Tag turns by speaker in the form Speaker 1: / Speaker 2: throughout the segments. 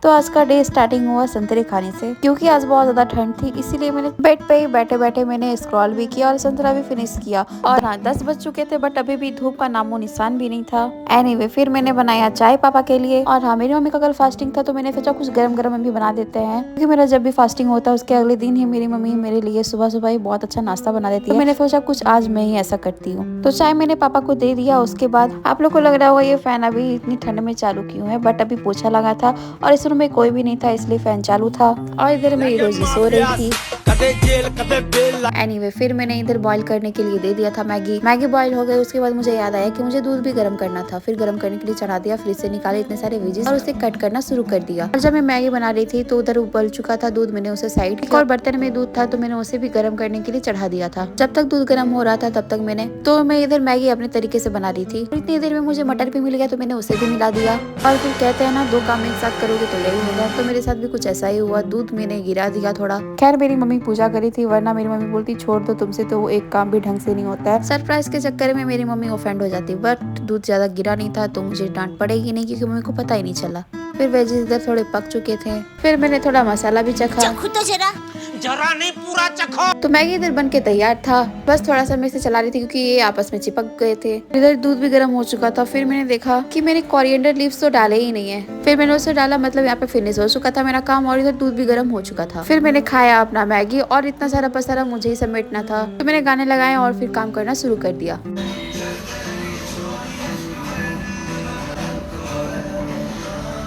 Speaker 1: तो आज का डे स्टार्टिंग हुआ संतरे खाने से, क्योंकि आज बहुत ज्यादा ठंड थी, इसीलिए मैंने बेड पे ही बैठे बैठे मैंने स्क्रॉल भी किया और संतरा भी फिनिश किया। और हाँ, 10 बज चुके थे बट अभी भी धूप का नामो निशान भी नहीं था। एनीवे, फिर मैंने बनाया चाय पापा के लिए। और हाँ, मेरी मम्मी का कल फास्टिंग था तो मैंने सोचा कुछ गरम गरम हम भी बना देते हैं, क्योंकि मेरा जब भी फास्टिंग होता है उसके अगले दिन ही मेरी मम्मी मेरे लिए सुबह सुबह ही बहुत अच्छा नाश्ता बना देती है। तो मैंने सोचा कुछ आज मैं ही ऐसा करती हूँ, तो चाय मैंने पापा को दे दिया। उसके बाद आप लोग को लग रहा होगा ये फैन अभी इतनी ठंड में चालू क्यों है, बट अभी पोछा लगा था और इस रूम में कोई भी नहीं था, इसलिए फैन चालू था। और इधर मेरी रोजी सो रही थी। एनीवे, फिर मैंने इधर बॉईल करने के लिए दे दिया था मैगी बॉईल हो गई। उसके बाद मुझे याद आया कि मुझे दूध भी गर्म करना था। फिर गर्म करने के लिए चढ़ा दिया, फ्रिज से निकाले इतने सारे वेजेस और उसे कट करना शुरू कर दिया। और जब मैं मैगी बना रही थी तो उधर उबल चुका था दूध, मैंने उसे साइड किया और बर्तन में दूध था तो मैंने उसे भी गर्म करने के लिए चढ़ा दिया था। जब तक दूध गर्म हो रहा था तब तक मैं इधर मैगी अपने तरीके से बना रही थी। इतनी देर में मुझे मटर भी मिल गया तो मैंने उसे भी मिला दिया। और फिर कहते हैं ना, दो काम एक साथ करोगे तो यही होगा, तो मेरे साथ भी कुछ ऐसा ही हुआ। दूध मैंने गिरा दिया थोड़ा। खैर, मेरी मम्मी पूजा करी थी, वरना मेरी मम्मी बोलती छोड़ दो, तुमसे तो वो एक काम भी ढंग से नहीं होता है। सरप्राइज के चक्कर में मेरी मम्मी ऑफेंड हो जाती, बट दूध ज्यादा गिरा नहीं था तो मुझे डांट पड़ेगी नहीं, क्योंकि मम्मी को पता ही नहीं चला। फिर वेजेस इधर थोड़े पक चुके थे। फिर मैंने थोड़ा मसाला भी चखा।
Speaker 2: जरा नहीं, पूरा चखो।
Speaker 1: तो मैगी इधर बन के तैयार था, बस थोड़ा सा मैं इसे चला रही थी क्योंकि ये आपस में चिपक गए थे। इधर दूध भी गर्म हो चुका था। फिर मैंने देखा कि मैंने कोरिएंडर लीव्स तो डाले ही नहीं है। फिर मैंने उसे डाला, मतलब यहाँ पे फिनिश हो चुका था मेरा काम और इधर दूध भी गर्म हो चुका था। फिर मैंने खाया अपना मैगी और इतना सारा पसारा मुझे ही समेटना था, तो मैंने गाने लगाए और फिर काम करना शुरू कर दिया।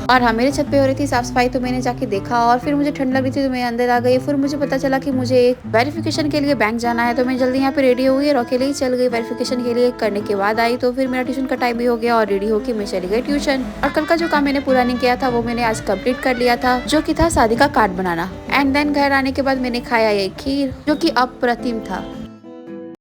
Speaker 1: और हाँ, मेरे छत पे हो रही थी साफ सफाई, तो मैंने जाके देखा और फिर मुझे ठंड लग रही थी तो मैं अंदर आ गई। फिर मुझे पता चला कि मुझे एक वेरिफिकेशन के लिए बैंक जाना है, तो मैं जल्दी यहाँ पे रेडी हो गई और अकेले ही चल गई वेरिफिकेशन के लिए। करने के बाद आई तो फिर मेरा ट्यूशन का टाइम भी हो गया और रेडी होकर मैं चली गई ट्यूशन। और कल का जो काम मैंने पूरा नहीं किया था वो मैंने आज कंप्लीट कर लिया था, जो कि था शादी का कार्ड बनाना। एंड देन घर आने के बाद मैंने खाया एक खीर, जो कि अप्रतिम था।